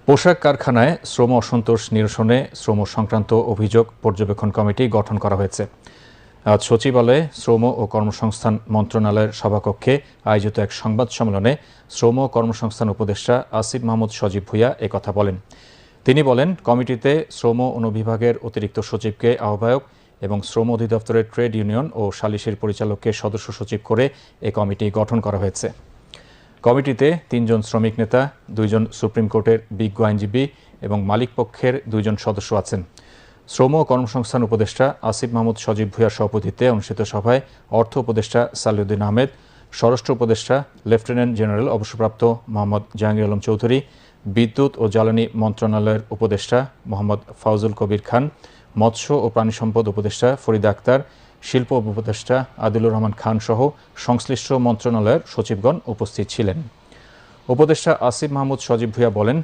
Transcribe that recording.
পোশাক কারখানায় শ্রম অসন্তোষ নিরসনে শ্রম সংক্রান্ত অভিযোগ পর্যবেক্ষণ কমিটি গঠন করা হয়েছে। আজ সচিবালয়ে শ্রম ও কর্মসংস্থান মন্ত্রণালয়ের সভাকক্ষে আয়োজিত এক সংবাদ সম্মেলনে শ্রম ও কর্মসংস্থান উপদেষ্টা আসিফ মাহমুদ সজীব ভুঁইয়া একথা বলেন। তিনি বলেন, কমিটিতে শ্রম অনুবিভাগের অতিরিক্ত সচিবকে আহ্বায়ক এবং শ্রম অধিদপ্তরের ট্রেড ইউনিয়ন ও সালিসের পরিচালককে সদস্য সচিব করে এ কমিটি গঠন করা হয়েছে। কমিটিতে ৩ জন শ্রমিক নেতা, 2 জন সুপ্রিম কোর্টের বিজ্ঞ আইনজীবী এবং মালিক পক্ষের 2 জন সদস্য আছেন। শ্রম ও কর্মসংস্থান উপদেষ্টা আসিফ মাহমুদ সজীব ভুঁইয়ার সভাপতিত্বে অনুষ্ঠিত সভায় অর্থ উপদেষ্টা সালেউদ্দিন আহমেদ, স্বরাষ্ট্র উপদেষ্টা লেফটেন্যান্ট জেনারেল অবসরপ্রাপ্ত মোহাম্মদ জাহাঙ্গীর আলম চৌধুরী, বিদ্যুৎ ও জ্বালানি মন্ত্রণালয়ের উপদেষ্টা মোহাম্মদ ফাউজুল কবির খান, মৎস্য ও প্রাণী সম্পদ উপদেষ্টা ফরিদা আক্তার, শিল্প উপদেষ্টা আদিলুর রহমান খান সহ সংশ্লিষ্ট মন্ত্রণালয়ের সচিবগণ উপস্থিত ছিলেন। উপদেষ্টা আসিফ মাহমুদ সজীব ভুঁইয়া বলেন,